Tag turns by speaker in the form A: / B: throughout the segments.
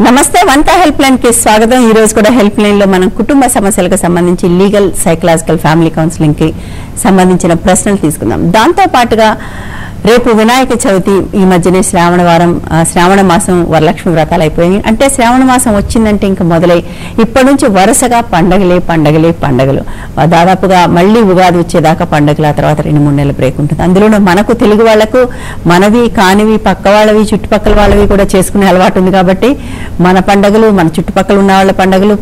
A: నమస్తే వంతా help line కి స్వాగతం. ఈ రోజు కూడా హెల్ప్ లైన్ లో మనం కుటుంబ సమస్యలకు సంబంధించి లీగల్, సైకలాజికల్, ఫ్యామిలీ కౌన్సిలింగ్ కి సంబంధించిన ప్రశ్నలు తీసుకుందాం. దాంతో పాటుగా రేపు వినాయక చవితి, ఈ మధ్యనే శ్రావణ మాసం వరలక్ష్మి వ్రతాలు అయిపోయాయి. అంటే శ్రావణ మాసం వచ్చిందంటే ఇంకా మొదలై ఇప్పటి నుంచి వరుసగా పండగలు. దాదాపుగా మళ్ళీ ఉగాది వచ్చేదాకా పండుగలు, ఆ తర్వాత 2-3 నెలల బ్రేక్ ఉంటుంది. అందులోనూ మనకు తెలుగు వాళ్లకు మనవి కానివి, పక్క వాళ్ళవి, చుట్టుపక్కల వాళ్ళవి కూడా చేసుకునే అలవాటు ఉంది. కాబట్టి మన పండుగలు, మన చుట్టుపక్కల ఉన్న వాళ్ళ పండుగలు,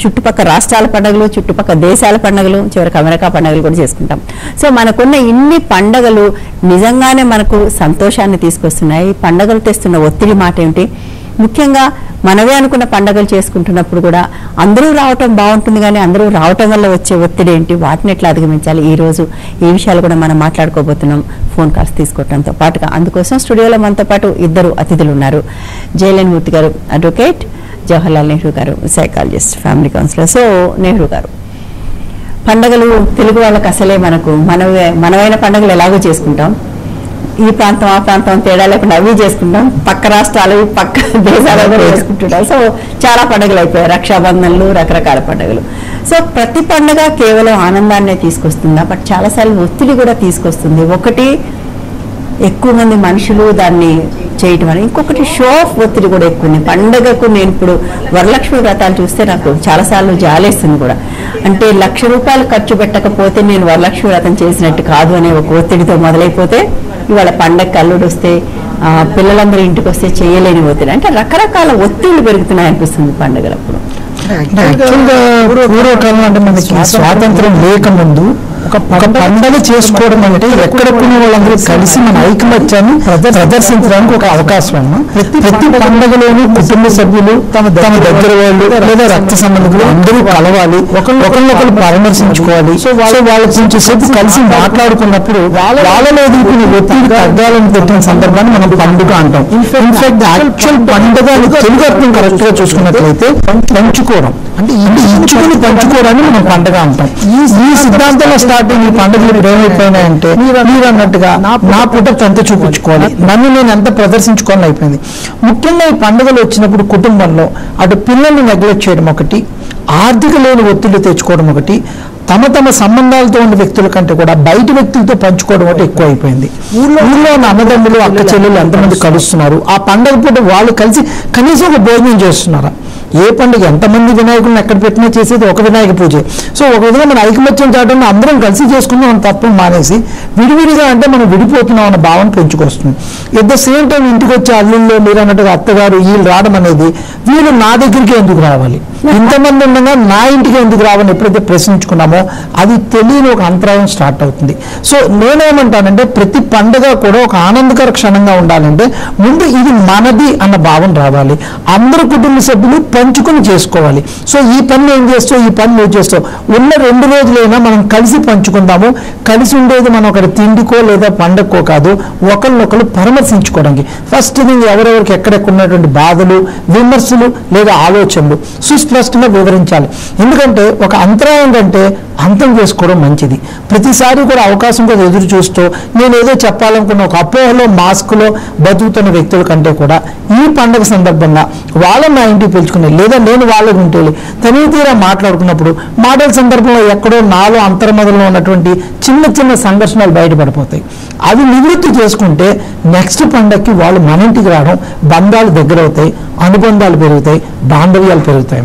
A: చుట్టుపక్కల రాష్ట్రాల పండుగలు, చుట్టుపక్కల దేశాల పండుగలు, చివరికి అమెరికా పండుగలు కూడా చేసుకుంటాం. సో మనకున్న ఇన్ని పండుగలు నిజంగానే మనకు సంతోషాన్ని తీసుకొస్తున్నాయి. పండుగలు తెస్తున్న ఒత్తిడి మాట ఏమిటి? ముఖ్యంగా మనమే అనుకున్న పండుగలు చేసుకుంటున్నప్పుడు కూడా అందరూ రావటం బాగుంటుంది, కానీ అందరూ రావటం వల్ల వచ్చే ఒత్తిడి ఏంటి, వాటిని ఎట్లా అధిగమించాలి, ఈ రోజు ఈ విషయాలు కూడా మనం మాట్లాడుకోబోతున్నాం ఫోన్ కాల్స్ తీసుకోవడంతో పాటుగా. అందుకోసం స్టూడియోలో మనతో పాటు 2 అతిథులు ఉన్నారు. జయలేని మూర్తి గారు అడ్వకేట్, జవహర్లాల్ నెహ్రూ గారు psychologist, family counsellor. So Nehru గారు, పండుగలు తెలుగు వాళ్ళకి అసలే మనమైన పండుగలు ఎలాగో చేసుకుంటాం, ఈ ప్రాంతం ఆ ప్రాంతం తేడా లేకుండా అవి చేసుకుంటాం, పక్క రాష్ట్రాలు పక్క దేశాలు కూడా చేసుకుంటున్నాం. సో చాలా పండుగలు అయిపోయాయి, రక్షాబంధన్లు, రకరకాల పండుగలు. సో ప్రతి పండుగ కేవలం ఆనందాన్నే తీసుకొస్తుందా? బట్ చాలాసార్లు ఒత్తిడి కూడా తీసుకొస్తుంది. ఒకటి, ఎక్కువ మంది మనుషులు దాన్ని చేయటం అని, ఇంకొకటి షో ఆఫ్ ఒత్తిడి కూడా ఎక్కువ ఉంది. పండుగకు నేను ఇప్పుడు వరలక్ష్మి వ్రతాలు చూస్తే నాకు చాలాసార్లు జాలేస్తుంది కూడా. అంటే ₹1,00,000 ఖర్చు పెట్టకపోతే నేను వరలక్ష్మి వ్రతం చేసినట్టు కాదు అనే ఒక ఒత్తిడితో మొదలైపోతే, ఇవాళ పండగ అల్లుడు వస్తే, పిల్లలందరూ ఇంటికి వస్తే చేయలేని ఒత్తిడి. అంటే రకరకాల ఒత్తిళ్లు పెరుగుతున్నాయి అనిపిస్తుంది పండుగలప్పుడు.
B: పూర్వకాలం అంటే మనకి స్వాతంత్రం లేకముందు ఒక పండుగ చేసుకోవడం అంటే ఎక్కడెక్కున్న వాళ్ళందరూ కలిసి మన ఐకమత్యాన్ని ప్రదర్శించడానికి ఒక అవకాశం అన్న. ప్రతి పండుగలోనూ కుటుంబ సభ్యులు తమ దగ్గర వాళ్ళు లేదా రక్త సంబంధికులు అందరూ కలవాలి, ఒకరినొకరు పరామర్శించుకోవాలి. సో వాళ్ళ కొంచెం సేపు కలిసి మాట్లాడుకున్నప్పుడు వాళ్ళలో ఎదుర్కొనే ఒత్తిడి తగ్గాలని పెట్టిన సందర్భాన్ని మనం పండుగ అంటాం. ఇన్ఫాక్ట్ యాక్చువల్ పండుగ తెలుగు అర్థం కరెక్ట్ గా చూసుకున్నట్లయితే పంచుకోవడం, అంటే ఇది ఇచ్చుకుని పంచుకోవడాన్ని మనం పండుగ అంటాం. ఈ సిద్ధాంతంలో స్టార్టింగ్ ఈ పండుగలు ఏమైపోయినాయంటే, మీరు అన్నట్టుగా నా పుట్ట ఎంత చూపించుకోవాలి, నన్ను నేను ఎంత ప్రదర్శించుకోవాలని అయిపోయింది. ముఖ్యంగా ఈ పండుగలు వచ్చినప్పుడు కుటుంబంలో అటు పిల్లల్ని నెగ్లెక్ట్ చేయడం ఒకటి, ఆర్థిక లేని ఒత్తిళ్లు తెచ్చుకోవడం ఒకటి, తమ సంబంధాలతో ఉన్న వ్యక్తుల కంటే కూడా బయట వ్యక్తులతో పంచుకోవడం ఒకటి ఎక్కువ అయిపోయింది. ఊళ్ళో ఉన్న అన్నదమ్ములు, అక్క చెల్లెలు ఎంతమంది కలుస్తున్నారు, ఆ పండుగ పూట వాళ్ళు కలిసి కనీసం ఒక భోజనం చేస్తున్నారా? ఏ పండుగ ఎంతమంది వినాయకులను ఎక్కడ పెట్టినా చేసేది ఒక వినాయక పూజ. సో ఒక విధంగా మన ఐకమత్యం చాటంలో అందరం కలిసి చేసుకుందాం అని తప్ప మానేసి విడివిడిగా అంటే మనం విడిపోతున్నాం అన్న భావన పెంచుకొస్తుంది. ఎట్ ద సేమ్ టైం ఇంటికి వచ్చే అల్లుల్లో మీరు అన్నట్టుగా అత్తగారు వీళ్ళు రావడం అనేది, వీళ్ళు నా దగ్గరికి ఎందుకు రావాలి, ఇంతమంది ఉండగా నా ఇంటికి ఎందుకు రావాలని ఎప్పుడైతే ప్రశ్నించుకున్నామో అది తెలియని ఒక అంతరాయం స్టార్ట్ అవుతుంది. సో నేనేమంటానంటే ప్రతి పండుగ కూడా ఒక ఆనందకర క్షణంగా ఉండాలంటే ముందు ఇది మనది అన్న భావన రావాలి. అందరు కుటుంబ సభ్యులు పంచుకుని చేసుకోవాలి. సో ఈ పని ఏం చేస్తావు, ఈ పని నువ్వు చేస్తావు, ఉన్న 2 రోజులైనా మనం కలిసి పంచుకుందాము. కలిసి ఉండేది మనం ఒకటి తిండికో లేదా పండగకో కాదు, ఒకరినొకరు పరామర్శించుకోవడానికి. ఫస్ట్ థింగ్ ఎవరెవరికి ఎక్కడెక్కడ ఉన్నటువంటి బాధలు, విమర్శలు లేదా ఆలోచనలు సుస్పష్టంగా వివరించాలి. ఎందుకంటే ఒక అంతరాయం కంటే అంతం చేసుకోవడం మంచిది. ప్రతిసారి కూడా అవకాశం కూడా ఎదురు చూస్తూ నేనేదో చెప్పాలనుకున్న ఒక అపోహలో, మాస్క్లో బతుకుతున్న వ్యక్తుల కంటే కూడా ఈ పండుగ సందర్భంగా వాళ్ళని నా ఇంటికి పిలుచుకుని లేదా నేను వాళ్ళ ఉంటే తనివి తీరా మాట్లాడుకున్నప్పుడు మాటల సందర్భంలో ఎక్కడో నాలో అంతర్మదలో ఉన్నటువంటి చిన్న సంఘర్షణలు బయటపడిపోతాయి. అవి నివృత్తి చేసుకుంటే నెక్స్ట్ పండగకి వాళ్ళు మన ఇంటికి రావడం, బంధాలు దగ్గరవుతాయి, అనుబంధాలు పెరుగుతాయి, బాంధవ్యాలు పెరుగుతాయి.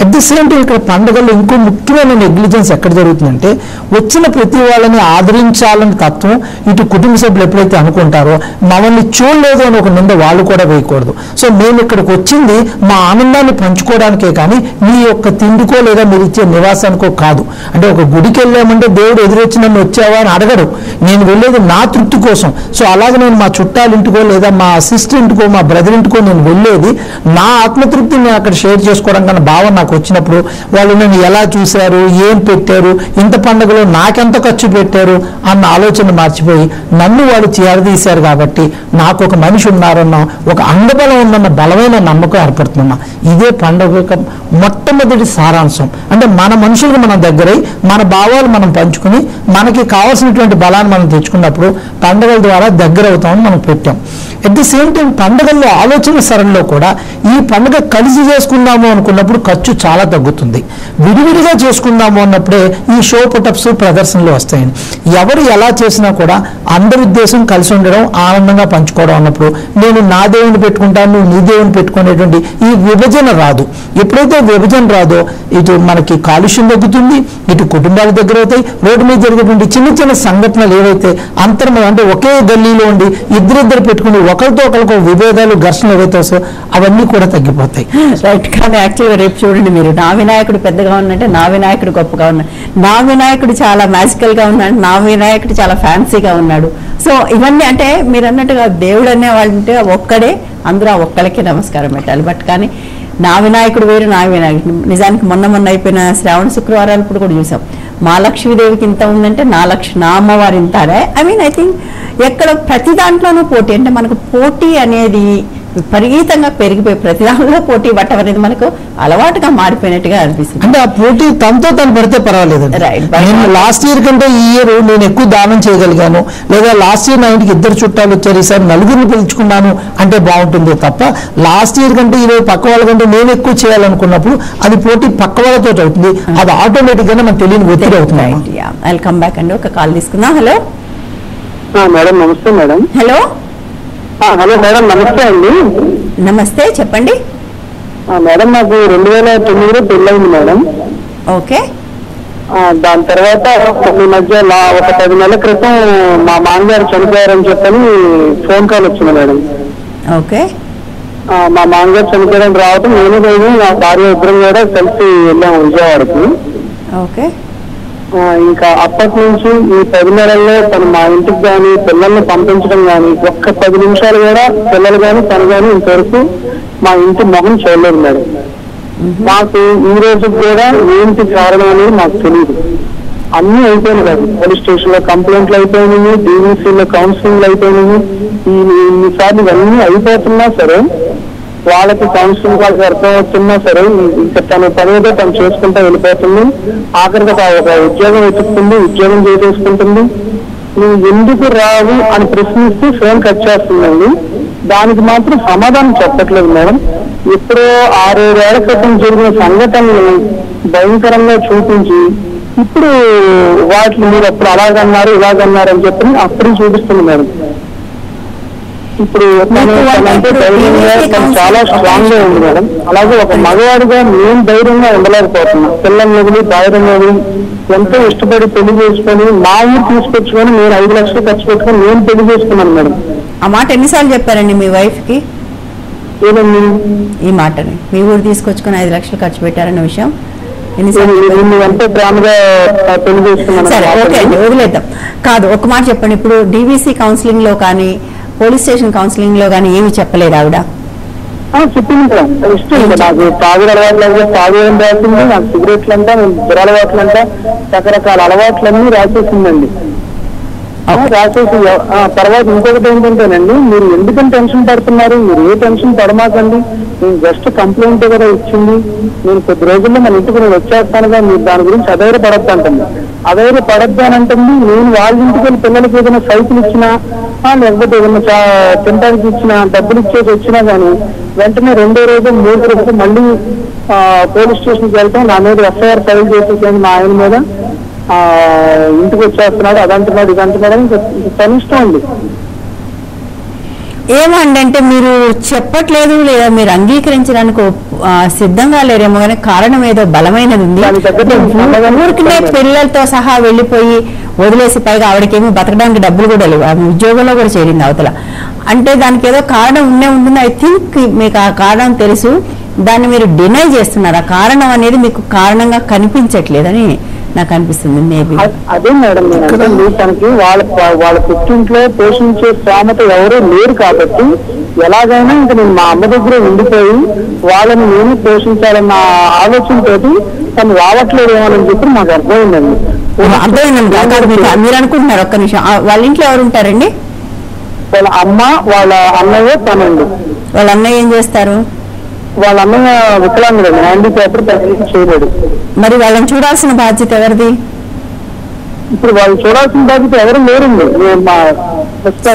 B: అట్ ది సేమ్ టైం ఇక్కడ పండుగల్లో ఇంకో ముఖ్యమైన నెగ్లిజెన్స్ ఎక్కడ జరుగుతుందంటే, వచ్చిన ప్రతి వాళ్ళని ఆదరించాలని తత్వం ఇటు కుటుంబ సభ్యులు ఎప్పుడైతే అనుకుంటారో మమ్మల్ని చూడలేదు అని ఒక నింద వాళ్ళు కూడా వేయకూడదు. సో మేము ఇక్కడికి వచ్చింది మా ఆనందాన్ని పంచుకోవడానికే కానీ మీ యొక్క తిండికో లేదా మీరు ఇచ్చే నివాసానికో కాదు. అంటే ఒక గుడికి వెళ్ళామంటే దేవుడు ఎదురొచ్చి నన్ను వచ్చావా అని అడగడు, నేను వెళ్ళేది నా తృప్తి కోసం. సో అలాగే నేను మా చుట్టాలింటికో లేదా మా సిస్టర్ ఇంటికో మా బ్రదర్ ఇంటికో నేను వెళ్ళేది నా ఆత్మతృప్తిని నేను అక్కడ షేర్ చేసుకోవడం కన్నా భావన నాకు వచ్చినప్పుడు వాళ్ళు నన్ను ఎలా చూశారు, ఏం పెట్టారు, ఇంత పండుగలో నాకెంత ఖర్చు పెట్టారు అన్న ఆలోచన మార్చిపోయి నన్ను వాళ్ళు చేరదీశారు కాబట్టి నాకు ఒక మనిషి ఉన్నారన్న ఒక అంగబలం ఉందన్న బలమైన నమ్మకం ఏర్పడుతున్నా. ఇదే పండుగ మొట్టమొదటి సారాంశం. అంటే మన మనుషులకు మనం దగ్గరై మన భావాలు మనం పంచుకుని మనకి కావాల్సినటువంటి బలాన్ని మనం తెచ్చుకున్నప్పుడు పండుగల ద్వారా దగ్గర అవుతామని మనం పెట్టాం. అట్ ది సేమ్ టైం పండుగల్లో ఆలోచన సరళిలో కూడా ఈ పండుగ కలిసి చేసుకుందాము అనుకున్నప్పుడు ఖర్చు చాలా తగ్గుతుంది. విడివిడిగా చేసుకుందాము అన్నప్పుడే ఈ షో పుటప్స్ ప్రదర్శనలు వస్తాయండి. ఎవరు ఎలా చేసినా కూడా అందరి ఉద్దేశం కలిసి ఉండడం, ఆనందంగా పంచుకోవడం అన్నప్పుడు నేను నా దేవుని పెట్టుకుంటాను, నువ్వు నీ దేవుని పెట్టుకునేటువంటి ఈ విభజన రాదు. ఎప్పుడైతే విభజన రాదో ఇటు మనకి కాలుష్యం తగ్గుతుంది, ఇటు కుటుంబాల దగ్గర అవుతాయి. రోడ్డు మీద జరిగేటువంటి చిన్న చిన్న సంఘటనలు ఏవైతే అంతర్మయం అంటే ఒకే గల్లీలో ఉండి ఇద్దరిద్దరు పెట్టుకుని ఒకరితో ఒకరికి విభేదాలు ఘర్షణలు ఏవైతే వస్తాయో అవన్నీ కూడా తగ్గిపోతాయి.
A: రైట్. కానీ యాక్చువల్గా రేపు చూడండి, మీరు నా వినాయకుడు పెద్దగా ఉన్నట్టే నా వినాయకుడు గొప్పగా ఉన్నాడు, నా వినాయకుడు చాలా మ్యాజికల్ గా ఉన్నాడు, నా వినాయకుడు చాలా ఫ్యాన్సీగా ఉన్నాడు. సో ఇవన్నీ అంటే మీరు అన్నట్టుగా దేవుడు అనే వాళ్ళంటే ఒక్కడే, అందరూ ఆ ఒక్కడికే నమస్కారం పెట్టాలి. బట్ కానీ నా వినాయకుడు వేరు, నా వినాయకుడు నిజానికి మొన్న అయిపోయిన శ్రావణ శుక్రవారాలు ఇప్పుడు కూడా చూసాం. మా లక్ష్మీదేవికి ఇంత ఉందంటే నా అమ్మవారి ఇంత. ఐ థింక్ ఎక్కడ ప్రతి దాంట్లోనూ పోటీ, అంటే మనకు పోటీ అనేది విపరీతంగా పెరిగిపోయి ప్రతి దాంట్లో పోటీ పట్టడం అనేది మనకు అలవాటుగా మారిపోయినట్టుగా అనిపిస్తుంది.
B: అంటే ఆ పోటీ తనతో తను పడితే పర్వాలేదు. నేను లాస్ట్ ఇయర్ కంటే ఈ ఇయర్ నేను ఎక్కువ దానం చేయగలిగాను, లేదా లాస్ట్ ఇయర్ నా ఇంటికి ఇద్దరు చుట్టాలు వచ్చారు, ఈసారి నలుగురిని పిలుచుకున్నాను అంటే బాగుంటుంది తప్ప లాస్ట్ ఇయర్ కంటే ఈరోజు పక్క వాళ్ళ కంటే నేను ఎక్కువ చేయాలనుకున్నప్పుడు అది పోటీ పక్క వాళ్ళతో అవుతుంది. అది ఆటోమేటిక్ గానే మనకు తెలియని ఒత్తిడి అవుతుంది.
A: వెల్కమ్ బ్యాక్ అండి. ఒక కాల్ తీసుకుందాం. Hello
C: madam. నమస్తే మేడం.
A: హలో
C: హలో మేడం, నమస్తే అండి.
A: నమస్తే, చెప్పండి
C: మేడం. నాకు 2009లో పెళ్ళయింది మేడం.
A: ఓకే.
C: దాని తర్వాత ఈ మధ్య ఒక 10 నెలల క్రితం మా మామగారు చనిపోయారని చెప్పని ఫోన్ కాల్ వచ్చింది మేడం.
A: ఓకే.
C: మా మామగారు చనిపోయారని రావటం నేను లేదు నా భార్య ఇద్దరం కూడా కలిసి వెళ్ళాము విజయవాడకు.
A: ఓకే.
C: ఇంకా అప్పటి నుంచి ఈ 10 నెలల్లో తను మా ఇంటికి కానీ పిల్లల్ని పంపించడం కానీ ఒక్క 10 నిమిషాలు కూడా పిల్లలు కానీ తను కానీ ఇంతవరకు మా ఇంటి మొహం చూడలేదు మేడం. మాకు ఈ రోజు కూడా ఏంటి కారణం అనేది మాకు తెలియదు. అన్ని అయిపోయినాయి కదా, పోలీస్ స్టేషన్ లో కంప్లైంట్లు అయిపోయినాయి, డీవీసీలో కౌన్సిలింగ్లు అయిపోయినాయి. ఇన్నిసార్లు ఇవన్నీ అయిపోతున్నా సరే వాళ్ళకి కౌన్సిలింగ్ వాళ్ళకి అర్థం అవుతున్నా సరే ఇంకా తన పనిగా తను చేసుకుంటూ వెళ్ళిపోతుంది. ఆఖరికి ఒక ఉద్యోగం వెతుక్కుంది, ఉద్యోగం చేసేసుకుంటుంది. నువ్వు ఎందుకు రావు అని ప్రశ్నిస్తే ఫోన్ కట్ చేస్తుందండి. దానికి మాత్రం సమాధానం చెప్పట్లేదు మేడం. ఎప్పుడో 6-7 ఏళ్ల క్రితం జరిగిన సంఘటనలు భయంకరంగా చూపించి ఇప్పుడు వాటిని మీరు అప్పుడు అలాగన్నారు ఇలాగన్నారు అని చెప్పి అప్పుడు చూపిస్తుంది మేడం. ఇప్పుడు చాలా స్ట్రాంగ్ గా ఉంది మేడం. అలాగే ఒక మగవాడిగా నేను ధైర్యంగా ఉండలేకపోతున్నా. పిల్లల్ని వదిలి ధైర్యం వదిలి ఎంతో ఇష్టపడి పెళ్లి చేసుకొని మా ఊరు తీసుకొచ్చుకొని నేను 5 లక్షలు ఖర్చు పెట్టుకొని నేను పెళ్లి చేసుకున్నాను మేడం.
A: ఆ మాట ఎన్నిసార్లు చెప్పారండి మీ వైఫ్ కి?
C: ఏదండి
A: ఈ మాటని మీ ఊరు తీసుకొచ్చుకొని 5 లక్షలు ఖర్చు పెట్టారన్న విషయం
C: ఎంతో ప్రేమగా పెళ్లి చేసుకున్నాను.
A: సరే, ఓకే అండి, వదిలేద్దాం. కాదు, ఒక మాట చెప్పండి. ఇప్పుడు డీవీసీ కౌన్సిలింగ్ లో కానీ పోలీస్ స్టేషన్ కౌన్సిలింగ్ లో కానీ ఏమి చెప్పలేదు ఆవిడ?
C: చెప్పింది ఇష్టం. నాకు తాగుడు అలవాట్లు తాగేయడం రాసింది, నాకు సిగరెట్లు అంటా, దురలవాట్లు అంటా, రకరకాల అలవాట్లన్నీ రాసేసిందండి. రాసేసి తర్వాత ఇంకొకటి ఏంటంటేనండి, మీరు ఎందుకని టెన్షన్ పడుతున్నారు, మీరు ఏ టెన్షన్ పడమాకండి, నేను జస్ట్ కంప్లైంట్ కదా ఇచ్చింది, నేను కొద్ది రోజుల్లో మన ఇంటికి నేను వచ్చేస్తానుగా, మీరు దాని గురించి అధైర్యపడద్దు అంటుంది. అధైర్యపడద్దు అని అంటుంది. నేను వాళ్ళ ఇంటికి వెళ్ళి పిల్లలకి ఏదైనా సైకిల్ ఇచ్చినా లేకపోతే ఏదైనా తినడానికి ఇచ్చినా డబ్బులు ఇచ్చేసి వచ్చినా కానీ వెంటనే 2వ రోజు 3వ రోజు మళ్ళీ పోలీస్ స్టేషన్కి వెళ్తాం, నా మీద ఎఫ్ఐఆర్ ఫైల్ చేసేసాను మా ఆయన మీద, ఇంటికి వచ్చేస్తున్నాడు, అదంటున్నాడు ఇదంటున్నాడు అని కనిష్టం అండి.
A: ఏమంటే మీరు చెప్పట్లేదు లేదా మీరు అంగీకరించడానికి సిద్ధంగా లేరేమో, కానీ కారణం ఏదో బలమైనది ఉంది. ఊరికినే పిల్లలతో సహా వెళ్ళిపోయి వదిలేసి పైగా ఆవిడకేమీ బతకడానికి డబ్బులు కూడా లేవు, ఆమె ఉద్యోగంలో కూడా చేరింది అవతల. అంటే దానికి ఏదో కారణం ఉంటుంది. ఐ థింక్ మీకు ఆ కారణం తెలుసు, దాన్ని మీరు డినై చేస్తున్నారు. ఆ కారణం అనేది మీకు కారణంగా కనిపించట్లేదని నాకు అనిపిస్తుంది. మేబీ
C: అదే మేడం, తనకి వాళ్ళ పుట్టింట్లో పోషించే స్థామత ఎవరూ లేరు కాబట్టి ఎలాగైనా ఇంకా నేను మా అమ్మ దగ్గర ఉండిపోయి వాళ్ళని నేను పోషించాలన్న ఆలోచనతోటి తను రావట్లేదు అని చెప్పి మాకు అర్థమైందండి.
A: అర్థమైందండి. మీరు అనుకుంటున్నారు, ఒక్క నిమిషం, వాళ్ళ ఇంట్లో ఎవరు ఉంటారండి?
C: వాళ్ళ అమ్మ, వాళ్ళ అన్నయ్య, తనండి.
A: వాళ్ళ అన్నయ్య ఏం చేస్తారు?
C: వాళ్ళ అన్నయ్య వికలాంగుడు, హ్యాండిక్యాప్డ్, చేయలేడు.
A: మరి వాళ్ళని చూడాల్సిన బాధ్యత ఎవరిది?
C: ఇప్పుడు వాళ్ళు చూడాల్సిన బాధ్యత ఎవరు లేరండి.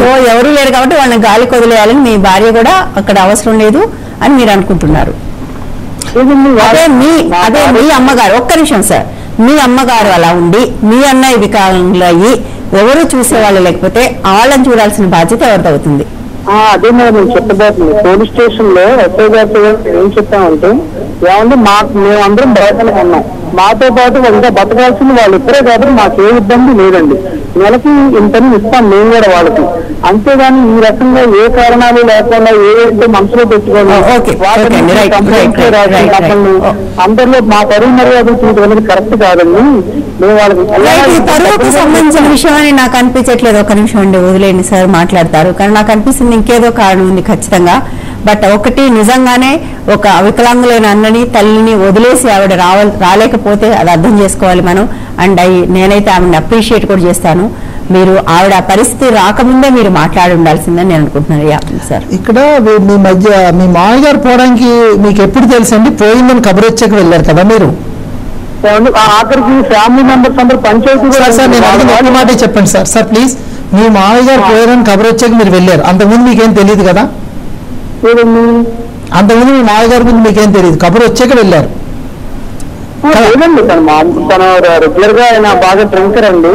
A: సో ఎవరు లేరు కాబట్టి వాళ్ళని గాలికి వదిలేయాలని మీ భార్య కూడా అక్కడ అవసరం లేదు, అని మీరు అనుకుంటున్నారు. అదే మీ అమ్మగారు, ఒక్క నిమిషం సార్, మీ అమ్మగారు అలా ఉండి మీ అన్నయ్య వికలాంగులు అయ్యి ఎవరు చూసేవాళ్ళు లేకపోతే వాళ్ళని చూడాల్సిన బాధ్యత ఎవరిది అవుతుంది?
C: అదే నేను చెప్పబోతుంది. పోలీస్ స్టేషన్ లో ఎస్ఐ గారు ఏం చెప్పామంటే, ఏమంటే మేమందరం బయటనే ఉన్నాం, మాతో పాటు ఇంకా బతకాల్సింది వాళ్ళు ఇద్దరే కాబట్టి మాకే ఇబ్బంది లేదండి, నెలకి ఇంతని ఇస్తాం మేము కూడా వాళ్ళకి, అంతేగాని ఈ రకంగా ఏ కారణాలు లేకుండా ఏదైతే మనసులో పెట్టుకోవాలి అందరిలో మా పరువు మర్యాద తీసుకోవడం కరెక్ట్ కాదండి. మేము వాళ్ళకి
A: పరువుకు సంబంధించిన విషయం అని నాకు అనిపించట్లేదు. ఒక నిమిషం అండి, వదిలేండి సార్ మాట్లాడతారు, కానీ నాకు అనిపిస్తుంది ఇంకేదో కారణం ఉంది ఖచ్చితంగా. బట్ ఒకటి నిజంగానే ఒక వికలాంగులైన అన్నని తల్లిని వదిలేసి ఆవిడ రాలేకపోతే అది అర్థం చేసుకోవాలి మనం. అండ్ నేనైతే ఆవిడని అప్రిషియేట్ కూడా చేస్తాను. మీరు ఆవిడ పరిస్థితి రాకముందే మీరు మాట్లాడి ఉండాల్సిందని నేను అనుకుంటున్నాను సార్.
B: ఇక్కడ మీ మధ్య మీ మామయ్య గారు పోవడానికి మీకు ఎప్పుడు తెలుసండి? పోయిందని కబురు వచ్చాక వెళ్ళారు కదా మీరు?
C: ఆఖరికి ఫ్యామిలీ మెంబర్స్ అందరూ పంచాయతీ
B: సార్ నేను ఒక మాట చెప్పండి సార్. సార్ ప్లీజ్, మీ మామయ్య గారు పోయారని కబురు వచ్చాక మీరు వెళ్ళారు, అంతకుముందు మీకేం తెలియదు కదా? అంతకుముందు మీ మామయ్య గారి గురించి మీకేం తెలియదు, కబురు వచ్చాక వెళ్ళారు.
C: లేదండి, తను రెగ్యులర్ గా ఆయన బాగా డ్రింకర్ అండి,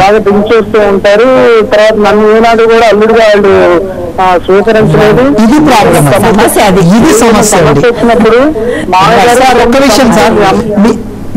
C: బాగా డ్రింక్ చేస్తూ ఉంటారు. తర్వాత నన్ను ఏనాడు కూడా అల్లుడుగా వాళ్ళు స్వీకరించలేదు.
B: ఇది ప్రాబ్లం, ఇది సమస్య.
C: వచ్చినప్పుడు
B: ఒక్క విషయం సార్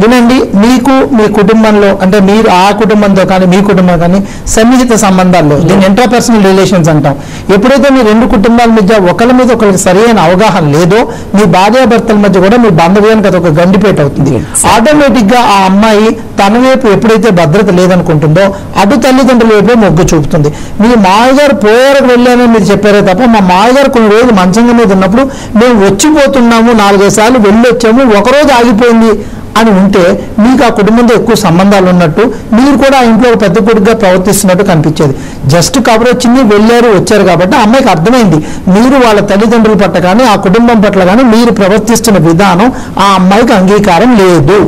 B: వినండి, మీకు మీ కుటుంబంలో అంటే మీరు ఆ కుటుంబంతో కానీ మీ కుటుంబం కానీ సన్నిహిత సంబంధాల్లో, దీన్ని ఇంట్రాపర్సనల్ రిలేషన్స్ అంటాం. ఎప్పుడైతే మీ రెండు కుటుంబాల మధ్య ఒకరి మీద ఒకరికి సరైన అవగాహన లేదో మీ భార్యాభర్తల మధ్య కూడా మీ బాంధవ్యానికి అది ఒక గండిపేట అవుతుంది. ఆటోమేటిక్ గా ఆ అమ్మాయి తన వైపు ఎప్పుడైతే భద్రత లేదనుకుంటుందో అటు తల్లిదండ్రుల వైపే మొగ్గు చూపుతుంది. మీ మామగారు పోయారకు వెళ్ళానని మీరు చెప్పారే తప్ప మా మామగారు కొన్ని రోజులు మంచంగా మీద ఉన్నప్పుడు మేము వచ్చిపోతున్నాము, 4-5 సార్లు వెళ్ళొచ్చాము, ఒకరోజు ఆగిపోయింది అని ఉంటే మీకు ఆ కుటుంబంతో ఎక్కువ సంబంధాలు ఉన్నట్టు, మీరు కూడా ఆ ఇంట్లో పెద్ద కొడుకుగా ప్రవర్తిస్తున్నట్టు కనిపించేది. జస్ట్ కబర్ వచ్చింది, వెళ్ళారు, వచ్చారు కాబట్టి ఆ అమ్మాయికి అర్థమైంది మీరు వాళ్ళ తల్లిదండ్రుల పట్ల కానీ ఆ కుటుంబం పట్ల కానీ మీరు ప్రవర్తిస్తున్న విధానం ఆ అమ్మాయికి అంగీకారం లేదు.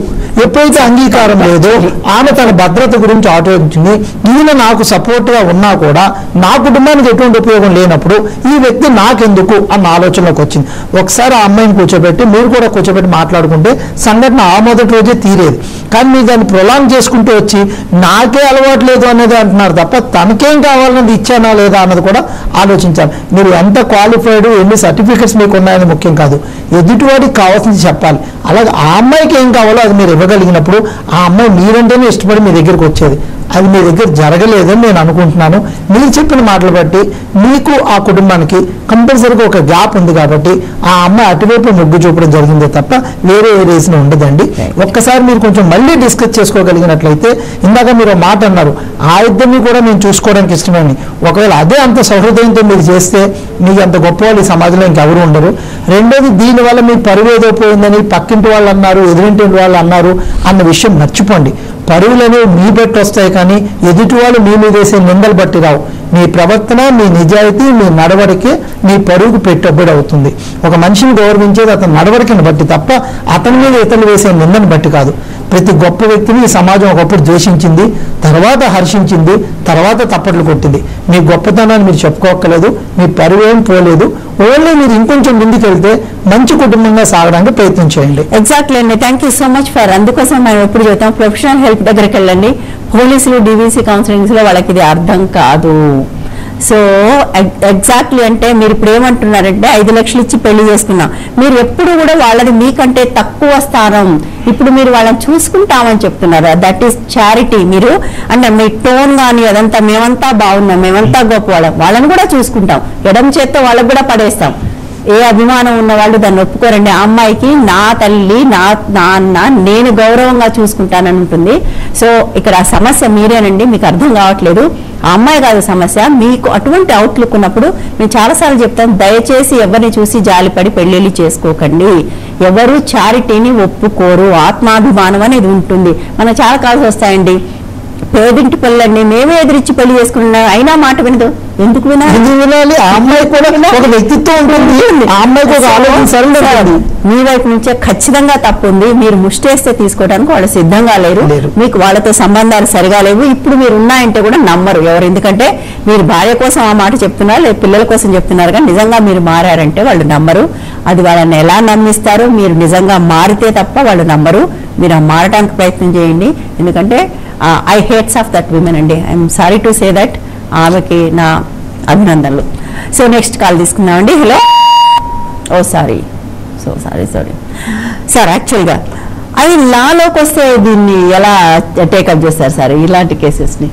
B: ఎప్పుడైతే అంగీకారం లేదో ఆమె తన భద్రత గురించి ఆలోచించింది. ఈయన నాకు సపోర్ట్ గా ఉన్నా కూడా నా కుటుంబానికి ఎటువంటి ఉపయోగం లేనప్పుడు ఈ వ్యక్తి నాకెందుకు అన్న ఆలోచనలోకి వచ్చింది. ఒకసారి ఆ అమ్మాయిని కూర్చోబెట్టి మీరు కూడా కూర్చోబెట్టి మాట్లాడుకుంటే సంఘటన ఆ మొదటి రోజే తీరేది. కానీ మీరు దాన్ని ప్రొలాంగ్ చేసుకుంటూ వచ్చి నాకే అలవాటు లేదు అనేది అంటున్నారు తప్ప తనకేం కావాలన్నది ఇచ్చానా లేదా అన్నది కూడా ఆలోచించాలి. మీరు ఎంత క్వాలిఫైడ్, ఎన్ని సర్టిఫికెట్స్ మీకు ఉన్నాయని ముఖ్యం కాదు, ఎదుటివాడికి కావాల్సింది చెప్పాలి. అలాగే ఆ అమ్మాయికి ఏం కావాలో అది మీరు ఇవ్వగలిగినప్పుడు ఆ అమ్మాయి మీరంటేనే ఇష్టపడి మీ దగ్గరికి వచ్చేది. అది మీ దగ్గర జరగలేదని నేను అనుకుంటున్నాను. మీరు చెప్పిన మాటలు బట్టి మీకు ఆ కుటుంబానికి కంపల్సరీగా ఒక గ్యాప్ ఉంది కాబట్టి ఆ అమ్మాయి అటువైపు మొగ్గు చూపడం జరిగిందే తప్ప వేరే రీజన్ ఉండదండి. ఒక్కసారి మీరు కొంచెం మళ్ళీ డిస్కస్ చేసుకోగలిగినట్లయితే, ఇందాక మీరు మాట అన్నారు ఆ ఇద్దరిని కూడా నేను చూసుకోవడానికి ఇష్టమని, ఒకవేళ అదే అంత సౌహృదయంతో మీరు చేస్తే మీకు అంత గొప్ప వాళ్ళు ఈ సమాజంలో ఇంకెవరు ఉండరు. రెండోది, దీనివల్ల మీ పరువేదో పోయిందని పక్కింటి వాళ్ళు అన్నారు, ఎదురింటి వాళ్ళు అన్నారు అన్న విషయం మర్చిపోండి. పరువులనే మీ బట్టి వస్తాయి కానీ ఎదుటి వాళ్ళు మీ మీద వేసే నిందలు బట్టి రావు. మీ ప్రవర్తన, మీ నిజాయితీ, మీ నడవడికే మీ పరువుకు పెట్టుబడి అవుతుంది. ఒక మనిషిని గౌరవించేది అతని నడవడికని బట్టి తప్ప అతని మీద ఇతరులు వేసే నిందను బట్టి కాదు. ప్రతి గొప్ప వ్యక్తిని ఈ సమాజం ఒకప్పుడు ద్వేషించింది, తర్వాత హర్షించింది, తర్వాత తప్పట్లు కొట్టింది. మీ గొప్పతనాన్ని మీరు చెప్పుకోక్కలేదు, మీ పరువేం పోలేదు. ఓన్లీ మీరు ఇంకొంచెం ముందుకు వెళ్తే మంచి కుటుంబంగా సాగడానికి ప్రయత్నం చేయండి.
A: ఎగ్జాక్ట్లీ అండి, thank you so much for. అందుకోసం మనం ఎప్పుడు చెప్తాం, ప్రొఫెషనల్ హెల్ప్ దగ్గరికి వెళ్ళండి. పోలీసులు, డీవీసీ కౌన్సిలింగ్స్ లో వాళ్ళకి ఇది అర్థం కాదు. సో ఎగ్జాక్ట్లీ అంటే మీరు ఇప్పుడు ఏమంటున్నారంటే 5 లక్షలు ఇచ్చి పెళ్లి చేసుకున్నాం, మీరు ఎప్పుడు కూడా వాళ్ళది మీకంటే తక్కువ స్థానం, ఇప్పుడు మీరు వాళ్ళని చూసుకుంటామని చెప్తున్నారు. That is charity. మీరు అంటే మీ టోన్ కానీ అదంతా మేమంతా బాగున్నాం, మేమంతా గొప్ప వాళ్ళని కూడా చూసుకుంటాం, ఎడమ చేత్తో వాళ్ళకు కూడా పడేస్తాం. ఏ అభిమానం ఉన్న వాళ్ళు దాన్ని ఒప్పుకోరండి. ఆ అమ్మాయికి నా తల్లి, నా నాన్న, నేను గౌరవంగా చూసుకుంటానని ఉంటుంది. సో ఇక్కడ సమస్య మీరేనండి, మీకు అర్థం కావట్లేదు. ఆ అమ్మాయి కాదు సమస్య. మీకు అటువంటి అవుట్లుక్ ఉన్నప్పుడు నేను చాలాసార్లు చెప్తాను, దయచేసి ఎవరిని చూసి జాలిపడి పెళ్లిళ్ళు చేసుకోకండి. ఎవరు చారిటీని ఒప్పుకోరు, ఆత్మాభిమానం అనేది ఉంటుంది. మనకు చాలా కాల్స్ వస్తాయండి, పేదింటి పిల్లల్ని మేమే ఎదిరించి పెళ్లి చేసుకున్నా అయినా మాట వినదు. ఎందుకు
B: వినాలి? ఆ అమ్మాయి కూడా ఒక వ్యక్తిత్వం ఉంటుంది, ఆ అమ్మాయికి ఒక ఆలోచన.
A: మీ వైపు నుంచే ఖచ్చితంగా తప్పు ఉంది. మీరు ముష్టేస్తే తీసుకోవడానికి వాళ్ళు సిద్ధంగా లేరు. మీకు వాళ్ళతో సంబంధాలు సరిగా లేవు. ఇప్పుడు మీరు ఉన్నాయంటే కూడా నమ్మరు ఎవరు. ఎందుకంటే మీరు భార్య కోసం ఆ మాట చెప్తున్నారు, లేదా పిల్లల కోసం చెప్తున్నారు, కానీ నిజంగా మీరు మారారంటే వాళ్ళు నమ్మరు. అది వాళ్ళని ఎలా నమ్మిస్తారు? మీరు నిజంగా మారితే తప్ప వాళ్ళు నమ్మరు. మీరు మారడానికి ప్రయత్నం చేయండి. ఎందుకంటే I hats off that women అండి. I'm sorry to say that. ఆమెకి నా అభినందనలు. సో నెక్స్ట్ కాల్ తీసుకుందామండి. హలో. ఓ సారీ సార్, యాక్చువల్గా అది లాలోకి వస్తే దీన్ని ఎలా టేకప్ చేస్తారు సార్ ఇలాంటి కేసెస్ని?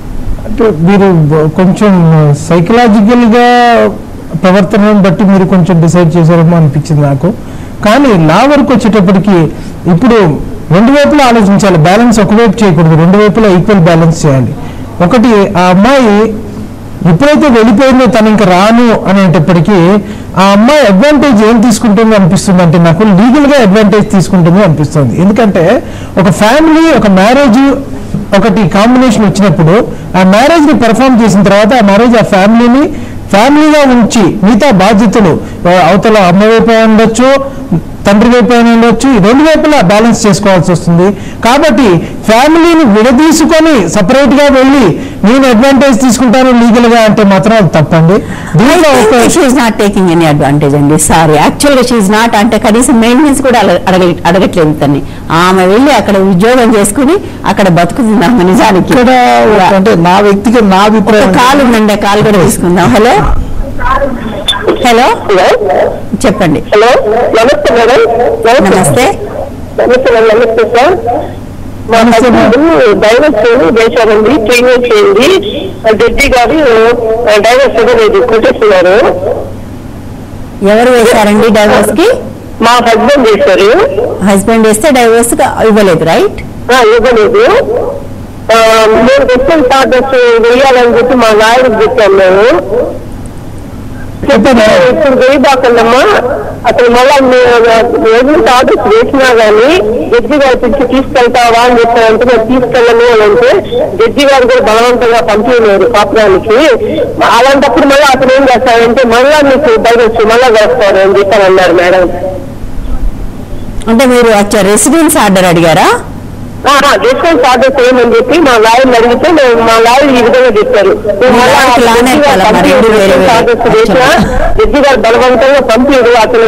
B: అంటే మీరు కొంచెం సైకలాజికల్ గా ప్రవర్తనను బట్టి మీరు కొంచెం డిసైడ్ చేశారేమో అనిపించింది నాకు. కానీ లా వరకు వచ్చేటప్పటికి ఇప్పుడు రెండు వైపులా ఆలోచించాలి. బ్యాలెన్స్ ఒకవైపు చేయకూడదు, రెండు వైపులా ఈక్వల్ బ్యాలెన్స్ చేయాలి. ఒకటి, ఆ అమ్మాయి ఎప్పుడైతే వెళ్ళిపోయిందో తను ఇంకా రాను అనేటప్పటికీ ఆ అమ్మాయి అడ్వాంటేజ్ ఏం తీసుకుంటుందో అనిపిస్తుంది అంటే నాకు లీగల్ గా అడ్వాంటేజ్ తీసుకుంటుందో అనిపిస్తుంది. ఎందుకంటే ఒక ఫ్యామిలీ, ఒక మ్యారేజ్ ఒకటి కాంబినేషన్ వచ్చినప్పుడు ఆ మ్యారేజ్ ని పెర్ఫార్మ్ చేసిన తర్వాత ఆ మ్యారేజ్ ఆ ఫ్యామిలీగా ఉంచి మిగతా బాధ్యతలు అవతల అమ్మ వైపు ఉండొచ్చు, తండ్రి వైపు ఉండొచ్చు, రెండు వైపులా బ్యాలెన్స్ చేసుకోవాల్సి వస్తుంది. కాబట్టి ఫ్యామిలీని విడదీసుకొని సపరేట్ గా వెళ్ళి నేను అడ్వాంటేజ్ తీసుకుంటాను లీగల్ గా అంటే మాత్రం అది తప్పండి. దీనిలో
A: నాట్ టేకింగ్ ఎనీ అడ్వాంటేజ్ అండి. సారీ, యాక్చువల్గా షీఈ్ నాట్. అంటే కనీసం మెయింటెనెన్స్ కూడా అడగట్లేదు తన్ని. ఆమె వెళ్ళి అక్కడ ఉద్యోగం చేసుకుని అక్కడ బతుకుతుంది ఆమె. నిజానికి
B: అంటే నా వ్యక్తిగా నా అభిప్రాయం.
A: కాల్ ఉందండి, కాల్ కూడా తీసుకుందాం. హలో చెప్పండి.
C: హలో, నమస్తే మేడం.
A: నమస్తే.
C: నమస్తే సార్. మా డైవర్స్ చేశారండి, ట్రీట్మెంట్ చేయండి. జడ్జి గారు డైవర్స్ ఇవ్వలేదు, కొట్టేస్తున్నారు.
A: ఎవరు వేశారండి డైవర్స్ కి?
C: మా హస్బెండ్ చేశారు.
A: హస్బెండ్ వేస్తే డైవర్స్ ఇవ్వలేదు, రైట్?
C: ఇవ్వలేదు. మేము డిస్టెన్స్ ఆర్డర్స్ వేయాలని చెప్పి మా లాయర్కి చెప్పాము. మేము ఇప్పుడు వేయబాకమ్మా, అసలు మళ్ళా రెగ్యులర్ ఆర్డర్స్ వేసినా గానీ జడ్జి గారి పిలిచి తీసుకెళ్తావా అని చెప్పారంటే మేము తీసుకెళ్ళము అని అంటే జడ్జి గారు కూడా బలవంతంగా పంపించలేరు కాపురానికి. అలాంటప్పుడు మళ్ళీ అతను ఏం చేస్తారంటే మళ్ళా మీకు డైవర్స్ మళ్ళా వేస్తారు అని చెప్పని అన్నారు మేడం.
A: అంటే మీరు వచ్చా రెసిడెన్స్ ఆర్డర్ అడిగారా?
C: డిస్టెన్స్ ఆర్డర్ చేయమని చెప్పి మా లాయర్ని అడిగితే మా లాయర్ ఈ విధంగా చెప్పారు. జడ్జి గారు బలవంతంగా పంపిడు. అసలు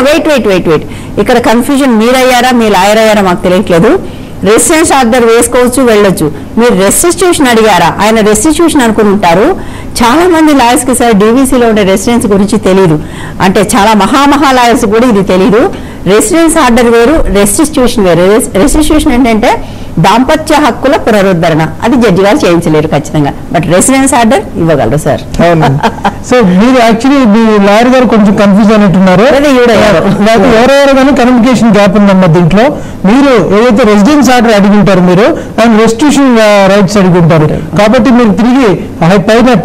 A: వెయిట్, ఇక్కడ కన్ఫ్యూజన్ మీరయ్యారా మీ లాయర్ అయ్యారా మాకు తెలియట్లేదు. రెసిడెన్స్ ఆర్డర్ వేసుకోవచ్చు, వెళ్ళొచ్చు. మీరు రెస్టిట్యూషన్ అడిగారా? ఆయన రెస్టిట్యూషన్ అనుకుంటారు. చాలా మంది లాయర్స్ కి సార్ డీవీసీలో ఉండే రెసిడెన్స్ గురించి తెలియదు. అంటే చాలా మహా లాయర్స్ కూడా ఇది తెలియదు. రెసిడెన్స్ ఆర్డర్ వేరు, రెస్టిట్యూషన్ వేరు. రెస్టిట్యూషన్ ఏంటంటే దాంపత్య హక్కుల పునరుద్ధరణ, అది జడ్జి గారు చేయించలేరు ఖచ్చితంగా. బట్ రెసిడెన్స్ ఆర్డర్ ఇవ్వగలరు సార్.
B: సో మీరు యాక్చువల్లీ మీ లాయర్ గారు కొంచెం కన్ఫ్యూజ్ అయినట్టున్నారు. ఎవరెవరు కానీ కమ్యూనికేషన్ గ్యాప్ ఉందమ్మా దీంట్లో. మీరు ఏదైతే రెసిడెన్స్ ఆర్డర్ అడిగింటారు మీరు అండ్ రెస్టిట్యూషన్ రైట్స్ అడిగింటారు. కాబట్టి మీరు తిరిగి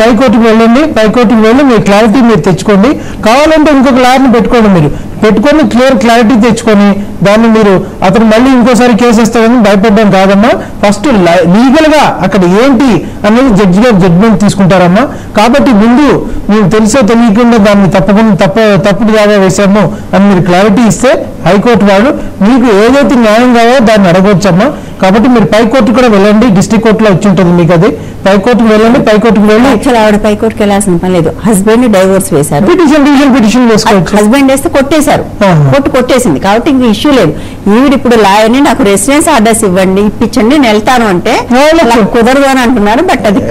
B: పైకోర్టుకు వెళ్ళండి. పైకోర్టుకు వెళ్ళి మీ క్లారిటీ మీరు తెచ్చుకోండి. కావాలంటే ఇంకొక లాయర్ని పెట్టుకోండి. మీరు పెట్టుకొని క్లారిటీ తెచ్చుకొని దాన్ని మీరు అతను మళ్ళీ ఇంకోసారి కేసు ఇస్తారని భయపడడం కాదమ్మా. ఫస్ట్ లీగల్ గా అక్కడ ఏంటి అనేది జడ్జి గారు జడ్జిమెంట్ తీసుకుంటారమ్మా. కాబట్టి ముందు మేము తెలిసో తెలియకుండా దాన్ని తప్పుడు దావా వేశామో అని మీరు క్లారిటీ ఇస్తే హైకోర్టు వాడు మీకు ఏదైతే న్యాయం కావో దాన్ని అడగవచ్చమ్మా. కాబట్టి మీరు పైకోర్టు కూడా వెళ్ళండి. డిస్ట్రిక్ట్ కోర్టులో వచ్చి ఉంటుంది మీకు అది. పైకోర్టుకు వెళ్ళండి. పైకోర్టుకు వెళ్ళి
A: ఆవిడ పైకోర్టుకు వెళ్ళాల్సిన పని లేదు. హస్బెండ్ డైవోర్స్ వేశారు,
B: పిటిషన్ వేసుకోవచ్చు.
A: హస్బెండ్ వేస్తే కొట్టేశారు, కోర్టు కొట్టేసింది. కాబట్టి ఇంక ఇష్యూ లేదు. ఈవిడ ఇప్పుడు లాయర్ని నాకు రెసిడెన్స్ ఆర్డర్స్ ఇప్పించండి నేను వెళ్తాను అంటే కుదరదు అని అంటున్నారు. బట్ అది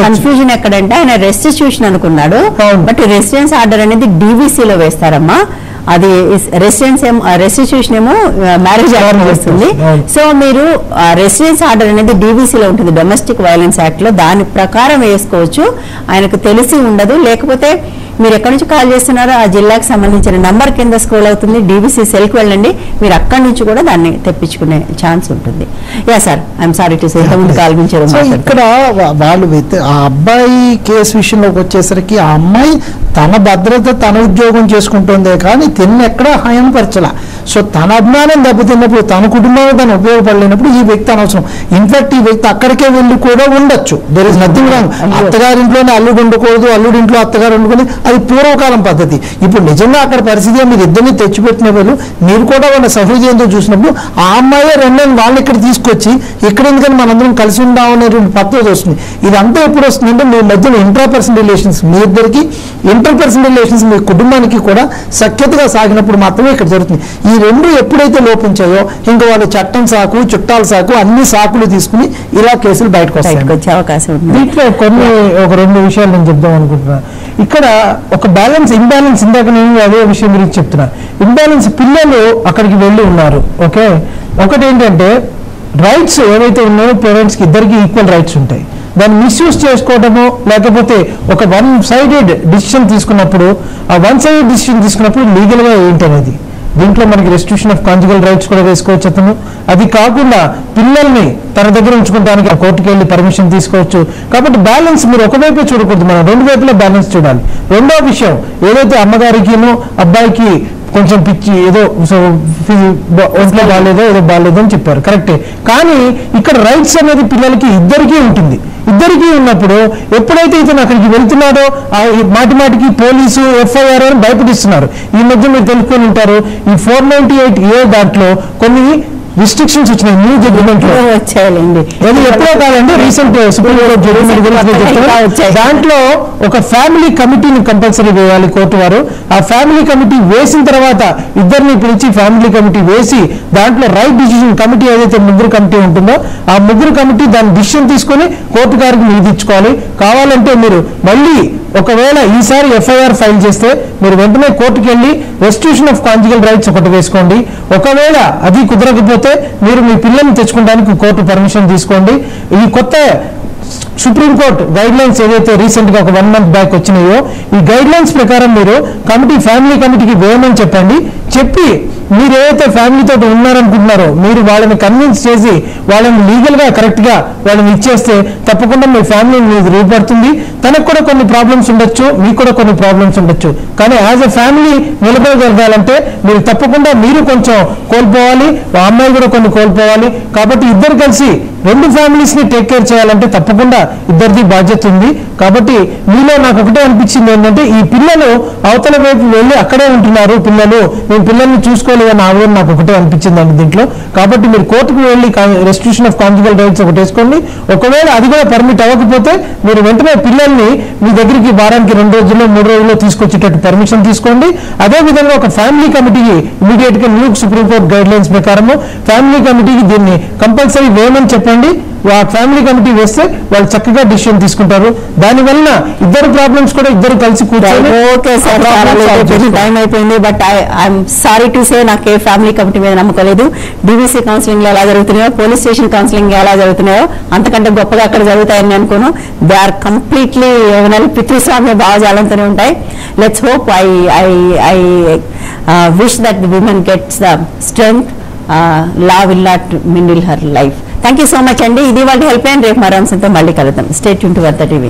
A: కన్ఫ్యూజన్ ఎక్కడంటే ఆయన రెస్టిట్యూషన్ అనుకున్నాడు. బట్ రెసిడెన్స్ ఆర్డర్ అనేది డీవీసీలో వేస్తారమ్మా. అది రెస్టిట్యూషన్ ఏమో మ్యారేజ్ యాక్ట్ వస్తుంది. సో మీరు రెసిడెన్స్ ఆర్డర్ అనేది డీవీసీలో ఉంటుంది, డొమెస్టిక్ వైలెన్స్ యాక్ట్ లో. దాని ప్రకారం వేసుకోవచ్చు. ఆయనకు తెలిసి ఉండదు. లేకపోతే మీరు ఎక్కడి నుంచి కాల్ చేస్తున్నారో ఆ జిల్లాకు సంబంధించిన నంబర్ కింద స్క్రోల్ అవుతుంది, డీబీసీ సెల్కి వెళ్ళండి, మీరు అక్కడి నుంచి కూడా దాన్ని తెప్పించుకునే ఛాన్స్ ఉంటుంది. Yeah sir, I'm sorry to సే ఇంతకుముందు కాల్ గురించి
B: ఇక్కడ వాళ్ళు ఆ అబ్బాయి కేసు విషయంలోకి వచ్చేసరికి ఆ అమ్మాయి తన భద్రత తన ఉద్యోగం చేసుకుంటుందే కానీ తిన్న ఎక్కడ హాయంపరచలా. సో తన అభిమానం దెబ్బతిన్నప్పుడు తన కుటుంబం తను ఉపయోగపడలేనప్పుడు ఈ వ్యక్తి అనవసరం. ఇన్ఫాక్ట్ ఈ వ్యక్తి అక్కడికే వెళ్ళి కూడా ఉండొచ్చు, దెర్ ఇస్ నథింగ్ రాంగ్. అత్తగారింట్లోనే అల్లుడు ఉండకూడదు, అల్లుడింట్లో అత్తగారు ఉండకూడదు, అది పూర్వకాలం పద్ధతి. ఇప్పుడు నిజంగా అక్కడ పరిస్థితి మీరు ఇద్దరిని తెచ్చిపెట్టిన వాళ్ళు మీరు కూడా వాళ్ళ సహృదయంతో చూసినప్పుడు ఆ అమ్మాయి రెండని వాళ్ళు ఇక్కడ తీసుకొచ్చి ఇక్కడ ఎందుకని మనందరం కలిసి ఉందామనేటువంటి పద్ధతి వస్తుంది. ఇదంతా ఎప్పుడు వస్తుందంటే మీ మధ్యలో ఇంట్రాపర్సనల్ రిలేషన్స్, మీ ఇద్దరికి ఇంటర్పర్సనల్ రిలేషన్స్ మీ కుటుంబానికి కూడా సఖ్యతగా సాగినప్పుడు మాత్రమే ఇక్కడ జరుగుతుంది. ఈ రెండు ఎప్పుడైతే లోపించాయో ఇంకా వాళ్ళు చట్టం సాకు చుట్టాల సాకు అన్ని సాకులు తీసుకుని ఇలా కేసులు బయటకు వచ్చే
A: అవకాశం ఉంది.
B: దీంట్లో ఒక రెండు విషయాలు నేను చెప్దాం అనుకుంటున్నాను. ఇక్కడ ఒక బ్యాలెన్స్ ఇంబ్యాలెన్స్, ఇందాక నేను అదే విషయం గురించి చెప్తున్నా. ఇంబ్యాలెన్స్, పిల్లలు అక్కడికి వెళ్ళి ఉన్నారు, ఓకే. ఒకటి ఏంటంటే రైట్స్ ఏవైతే ఉన్నాయో పేరెంట్స్కి ఇద్దరికి ఈక్వల్ రైట్స్ ఉంటాయి. దాన్ని మిస్యూజ్ చేసుకోవడము లేకపోతే ఒక వన్ సైడెడ్ డిసిషన్ తీసుకున్నప్పుడు ఆ వన్ సైడెడ్ డిసిషన్ తీసుకున్నప్పుడు లీగల్గా ఏంటనేది దీంట్లో మనకి రెస్ట్రిక్షన్ ఆఫ్ కాంజుగల్ రైట్స్ కూడా వేసుకోవచ్చు అతను. అది కాకుండా పిల్లల్ని తన దగ్గర ఉంచుకోవడానికి ఆ కోర్టుకు వెళ్ళి పర్మిషన్ తీసుకోవచ్చు. కాబట్టి బ్యాలెన్స్ మీరు ఒకవైపే చూడకూడదు, మనం రెండు వైపులా బ్యాలెన్స్ చూడాలి. రెండో విషయం ఏదైతే అమ్మగారికిను అబ్బాయికి కొంచెం పిచ్చి ఏదో ఒంట్లో బాగాలేదో ఏదో బాగాలేదో అని చెప్పారు, కరెక్టే. కానీ ఇక్కడ రైట్స్ అనేది పిల్లలకి ఇద్దరికీ ఉంటుంది. ఇద్దరికీ ఉన్నప్పుడు ఎప్పుడైతే ఇతను అక్కడికి వెళ్తున్నాడో మాటి మాటికి పోలీసు ఎఫ్ఐఆర్ అని భయపడిస్తున్నారు. ఈ మధ్య మీరు తెలుసుకొని ఉంటారు, ఈ 498A దాంట్లో కొన్ని రిస్ట్రిక్షన్స్ వచ్చినాయి న్యూ జడ్జిమెంట్ లో వచ్చాయండి. అది ఎప్పుడో కాదండి, రీసెంట్ సుప్రీం కోర్టు జడ్జిమెంట్ గురించి చెప్తున్నారు. దాంట్లో ఒక ఫ్యామిలీ కమిటీని కంపల్సరీ వేయాలి కోర్టు వారు. ఆ ఫ్యామిలీ కమిటీ వేసిన తర్వాత ఇద్దరిని పిలిచి ఫ్యామిలీ కమిటీ వేసి దాంట్లో రైట్ డిసిజన్ కమిటీ ఏదైతే ముగ్గురు కమిటీ ఉంటుందో ఆ ముగ్గురు కమిటీ దాని డిసిషన్ తీసుకొని కోర్టు గారికి నిధించుకోవాలి. కావాలంటే మీరు మళ్ళీ ఒకవేళ ఈసారి ఎఫ్ఐఆర్ ఫైల్ చేస్తే మీరు వెంటనే కోర్టుకు వెళ్ళి రెస్టిట్యూషన్ ఆఫ్ కాంజుగల్ రైట్స్ ఒకటి వేసుకోండి. ఒకవేళ అది కుదరకపోతే మీరు మీ పిల్లల్ని తెచ్చుకోవడానికి కోర్టు పర్మిషన్ తీసుకోండి. ఈ కొత్త సుప్రీంకోర్టు గైడ్ లైన్స్ ఏదైతే రీసెంట్ గా ఒక 1 month బ్యాక్ వచ్చినాయో ఈ గైడ్ లైన్స్ ప్రకారం మీరు ఫ్యామిలీ కమిటీకి వేయమని చెప్పండి. చెప్పి మీరు ఏదైతే ఫ్యామిలీతో ఉన్నారనుకుంటున్నారో మీరు వాళ్ళని కన్విన్స్ చేసి వాళ్ళని లీగల్ గా కరెక్ట్ గా వాళ్ళని ఇచ్చేస్తే తప్పకుండా మీ ఫ్యామిలీ మీకు రూపడుతుంది. తనకు కూడా కొన్ని ప్రాబ్లమ్స్ ఉండొచ్చు, మీకు కూడా కొన్ని ప్రాబ్లమ్స్ ఉండొచ్చు. కానీ యాజ్ ఎ ఫ్యామిలీ నిలబడగలగాలంటే మీరు తప్పకుండా మీరు కొంచెం కోల్పోవాలి, ఆ అమ్మాయి కూడా కొన్ని కోల్పోవాలి. కాబట్టి ఇద్దరు కలిసి రెండు ఫ్యామిలీస్ ని టేక్ కేర్ చేయాలంటే తప్పకుండా ఇద్దరిది బాధ్యత ఉంది. కాబట్టి మీలో నాకు ఒకటే అనిపించింది ఏంటంటే ఈ పిల్లలు అవతల వైపు వెళ్ళి అక్కడే ఉంటున్నారు, పిల్లలు మేము పిల్లల్ని చూసుకోలేదని ఆవేదన నాకు ఒకటే అనిపించింది అండి దీంట్లో. కాబట్టి మీరు కోర్టుకు వెళ్ళి రెస్ట్రిక్షన్ ఆఫ్ కాంజుగల్ రైట్స్ ఒకటి వేసుకోండి. ఒకవేళ అది కూడా పర్మిట్ అవ్వకపోతే మీరు వెంటనే పిల్లల్ని మీ దగ్గరికి వారానికి 2 రోజుల్లో 3 రోజుల్లో తీసుకొచ్చేటట్టు పర్మిషన్ తీసుకోండి. అదేవిధంగా ఒక ఫ్యామిలీ కమిటీకి ఇమీడియట్ గా న్యూ సుప్రీంకోర్టు గైడ్ లైన్స్ ప్రకారము ఫ్యామిలీ కమిటీకి దీన్ని కంపల్సరీ వేయమని చెప్పండి. ఆ ఫ్యామిలీ కమిటీ వేస్తే వాళ్ళు చక్కగా డిసిషన్ తీసుకుంటారు. దానివల్ల ఇద్దరు ప్రాబ్లమ్స్ కూడా ఇద్దరు కలిసి కూర్చొని
A: ఓకే సార్, టైం అయిపోయింది. బట్ ఐఎమ్ సారీ టు సే నాకు ఏ ఫ్యామిలీ కమిటీ మీద నమ్మకం లేదు. డీవీసీ కౌన్సిలింగ్ ఎలా జరుగుతున్నాయో పోలీస్ స్టేషన్ కౌన్సిలింగ్ ఎలా జరుగుతున్నాయో అంతకంటే గొప్పగా అక్కడ జరుగుతాయని అనుకోను. దే ఆర్ కంప్లీట్లీ పితృస్వామ్య భావజాలంతోనే ఉంటాయి. Let's hope I wish that the women gets the strength. Law will not meddle her life. Thank you so much అండి. ఇది వాళ్ళ హెల్ప్ లైన్. రేపు మరో అంశంతో మళ్ళీ కలుద్దాం. Stay tune to Vardha TV.